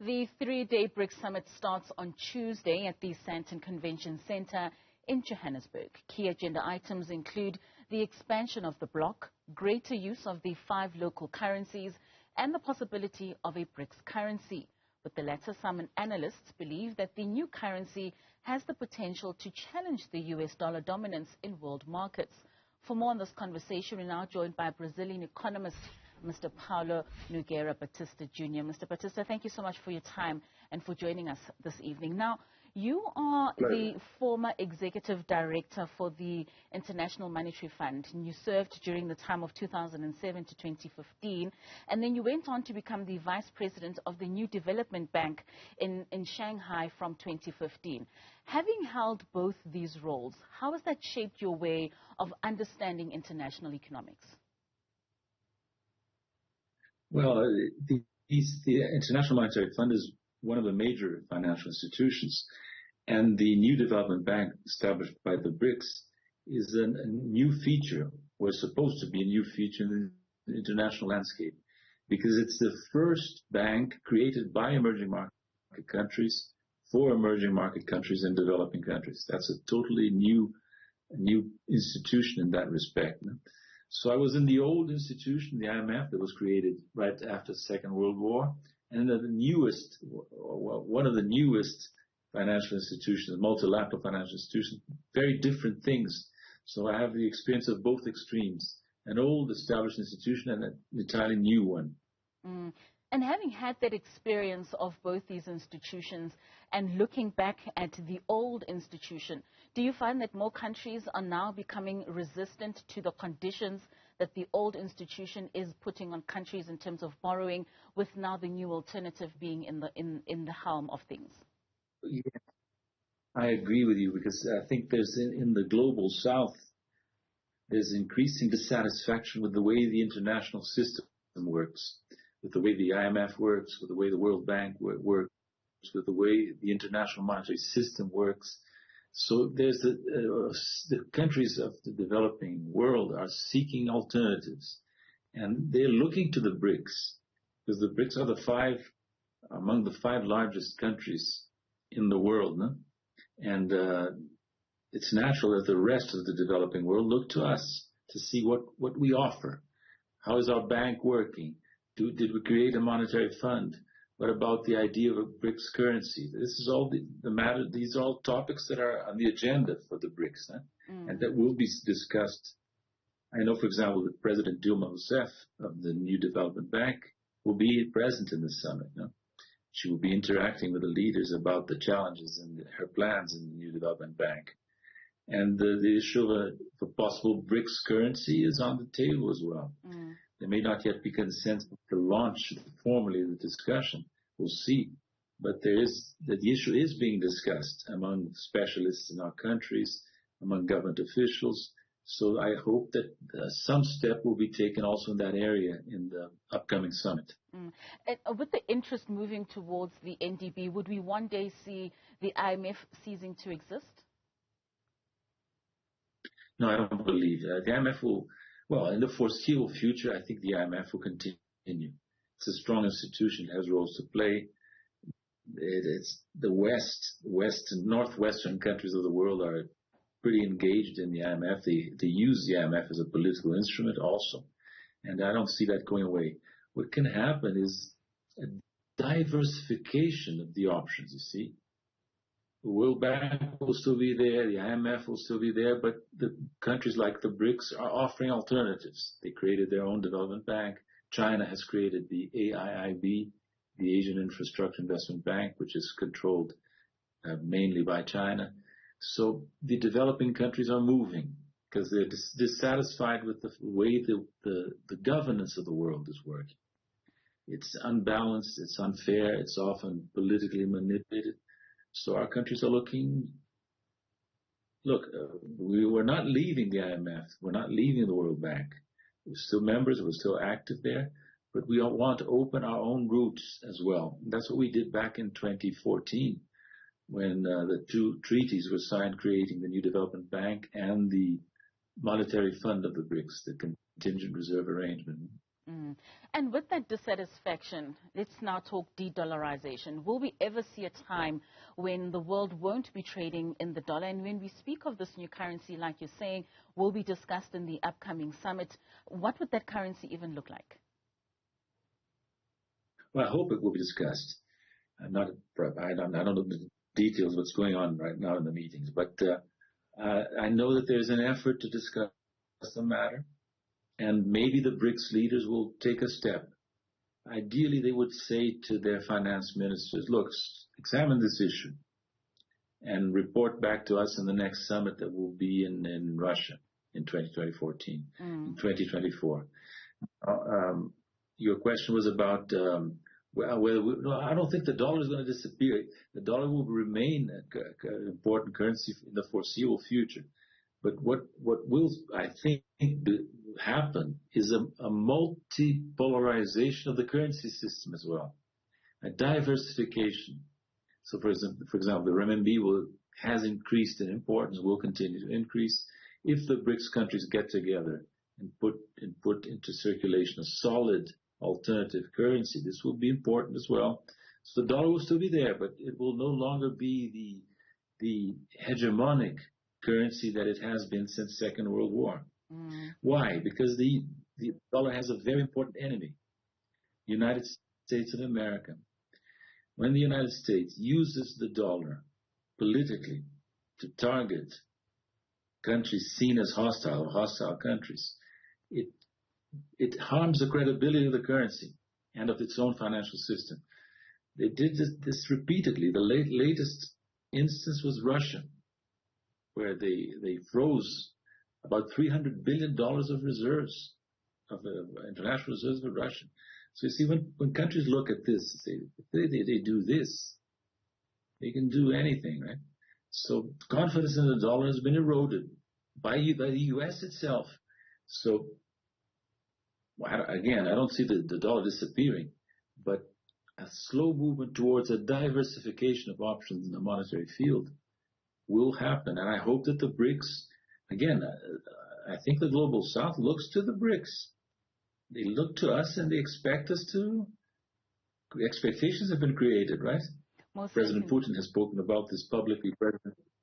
The three-day BRICS summit starts on Tuesday at the Sandton Convention Center in Johannesburg. Key agenda items include the expansion of the bloc, greater use of the 5 local currencies, and the possibility of a BRICS currency. With the latter, some analysts believe that the new currency has the potential to challenge the US dollar dominance in world markets. For more on this conversation, we're now joined by Brazilian economist Mr. Paulo Nogueira Batista Jr. Mr. Batista, thank you so much for your time and for joining us this evening. Now, you are the former executive director for the International Monetary Fund, and you served during the time of 2007 to 2015, and then you went on to become the vice president of the New Development Bank in Shanghai from 2015. Having held both these roles, how has that shaped your way of understanding international economics? Well, the International Monetary Fund is one of the major financial institutions, and the New Development Bank established by the BRICS is a new feature, or supposed to be a new feature in the international landscape, because it's the first bank created by emerging market countries for emerging market countries and developing countries. That's a totally new institution in that respect. So I was in the old institution, the IMF, that was created right after the Second World War, and one of the newest financial institutions, multilateral financial institutions, very different things. So I have the experience of both extremes, an old established institution and an entirely new one. And having had that experience of both these institutions and looking back at the old institution, do you find that more countries are now becoming resistant to the conditions that the old institution is putting on countries in terms of borrowing, with now the new alternative being in the helm of things? Yeah, I agree with you, because I think there's in the global south, there's increasing dissatisfaction with the way the international system works, with the way the IMF works, with the way the World Bank works, with the way the international monetary system works. So there's the countries of the developing world are seeking alternatives, and they're looking to the BRICS, because the BRICS are among the 5 largest countries in the world, no? And it's natural that the rest of the developing world look to us to see what we offer. How is our bank working? Did we create a monetary fund? What about the idea of a BRICS currency? This is all the matter. These are all topics that are on the agenda for the BRICS, and that will be discussed. I know, for example, that President Dilma Rousseff of the New Development Bank will be present in the summit. No? She will be interacting with the leaders about the challenges and her plans in the New Development Bank. And the issue of a possible BRICS currency is on the table as well. There may not yet be consensus to launch formally the discussion. We'll see. But the issue is being discussed among specialists in our countries, among government officials. So I hope that some step will be taken also in that area in the upcoming summit. And with the interest moving towards the NDB, would we one day see the IMF ceasing to exist? No, I don't believe that. The IMF will, well, in the foreseeable future, I think the IMF will continue. It's a strong institution, it has roles to play. It's the west and northwestern countries of the world are pretty engaged in the IMF. They use the IMF as a political instrument also, and I don't see that going away. What can happen is a diversification of the options, you see. The World Bank will still be there, the IMF will still be there, but the countries like the BRICS are offering alternatives. They created their own development bank. China has created the AIIB, the Asian Infrastructure Investment Bank, which is controlled mainly by China. So the developing countries are moving because they're dissatisfied with the way the governance of the world is working. It's unbalanced, it's unfair, it's often politically manipulated. So our countries are looking, we're not leaving the IMF, we're not leaving the World Bank. We're still members, we're still active there, but we want to open our own routes as well. And that's what we did back in 2014 when the 2 treaties were signed creating the New Development Bank and the Monetary Fund of the BRICS, the Contingent Reserve Arrangement. Mm. And with that dissatisfaction, let's now talk de-dollarization. Will we ever see a time when the world won't be trading in the dollar? And when we speak of this new currency, like you're saying, will be discussed in the upcoming summit, what would that currency even look like? Well, I hope it will be discussed. I don't know the details of what's going on right now in the meetings, but I know that there's an effort to discuss the matter. And maybe the BRICS leaders will take a step. Ideally, they would say to their finance ministers, look, examine this issue and report back to us in the next summit that will be in Russia in 2024. Your question was about I don't think the dollar is going to disappear. The dollar will remain an important currency in the foreseeable future. But what will, I think, happen is a multi-polarization of the currency system as well, a diversification. So, for example, the renminbi has increased in importance, will continue to increase if the BRICS countries get together and put into circulation a solid alternative currency. This will be important as well. So the dollar will still be there, but it will no longer be the hegemonic currency that it has been since Second World War. Why? Because the dollar has a very important enemy, the United States of America. When the United States uses the dollar politically to target countries seen as hostile or hostile countries, it harms the credibility of the currency and of its own financial system. They did this repeatedly. The latest instance was Russia, where they froze about $300 billion of reserves, of international reserves for Russia. So you see, when countries look at this, if they do this, they can do anything, right? So confidence in the dollar has been eroded by the U.S. itself. So again, I don't see the dollar disappearing, but a slow movement towards a diversification of options in the monetary field will happen. And I hope that the BRICS, again, I think the Global South looks to the BRICS. They look to us and they expect us to, expectations have been created, right? President Putin has spoken about this publicly.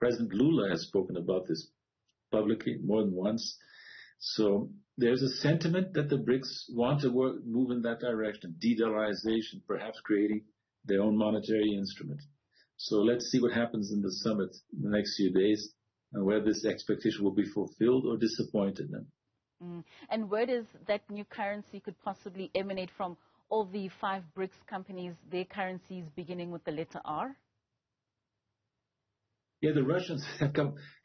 President Lula has spoken about this publicly more than once. So there's a sentiment that the BRICS want to move in that direction, de-dollarization, perhaps creating their own monetary instrument. So let's see what happens in the summit in the next few days and whether this expectation will be fulfilled or disappointed. And where does that new currency could possibly emanate from? All the 5 BRICS companies, their currencies beginning with the letter R? Yeah, the Russians have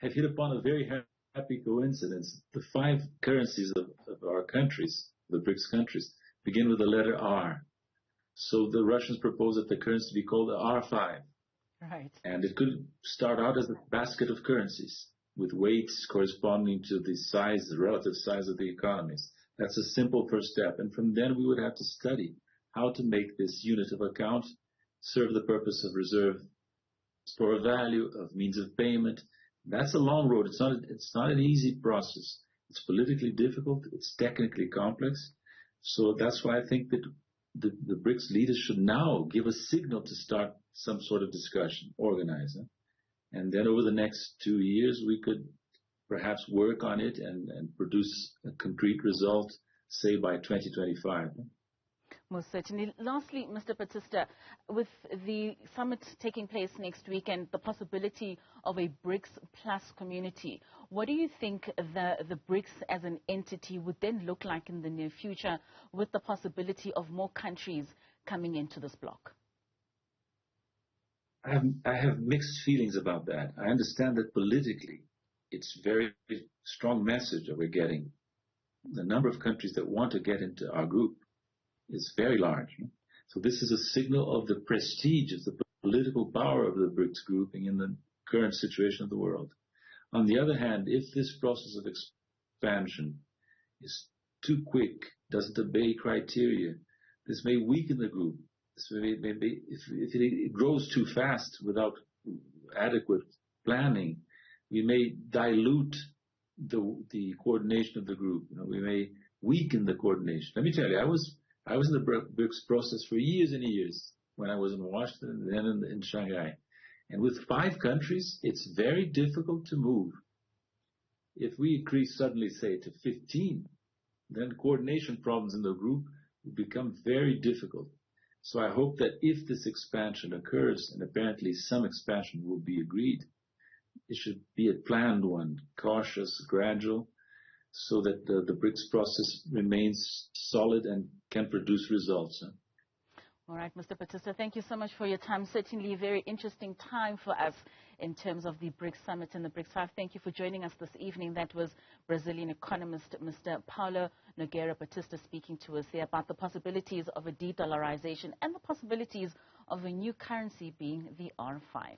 hit upon a very happy coincidence. The 5 currencies of our countries, the BRICS countries, begin with the letter R. So the Russians propose that the currency be called the R5. Right. And it could start out as a basket of currencies with weights corresponding to the relative size of the economies. That's a simple first step. And from then we would have to study how to make this unit of account serve the purpose of reserve, store of value, of means of payment. That's a long road. It's not an easy process. It's politically difficult. It's technically complex. So that's why I think that the BRICS leaders should now give a signal to start some sort of discussion, organize it. And then over the next 2 years, we could perhaps work on it and produce a concrete result, say by 2025. Most certainly. Lastly, Mr. Batista, with the summit taking place next week and the possibility of a BRICS plus community, what do you think the BRICS as an entity would then look like in the near future with the possibility of more countries coming into this bloc? I have mixed feelings about that. I understand that politically it's a very strong message that we're getting. The number of countries that want to get into our group is very large. So this is a signal of the prestige of the political power of the BRICS grouping in the current situation of the world. On the other hand, if this process of expansion is too quick, doesn't obey criteria, this may weaken the group. This if it grows too fast without adequate planning, we may dilute the coordination of the group. We may weaken the coordination. Let me tell you, I was in the BRICS process for years and years when I was in Washington and then in Shanghai. And with 5 countries, it's very difficult to move. If we increase suddenly, say, to 15, then coordination problems in the group will become very difficult. So I hope that if this expansion occurs, and apparently some expansion will be agreed, it should be a planned one, cautious, gradual, so that the BRICS process remains solid and can produce results. All right, Mr. Batista, thank you so much for your time. Certainly a very interesting time for us in terms of the BRICS Summit and the BRICS 5. Thank you for joining us this evening. That was Brazilian economist Mr. Paulo Nogueira Batista speaking to us here about the possibilities of a de-dollarization and the possibilities of a new currency being the R5.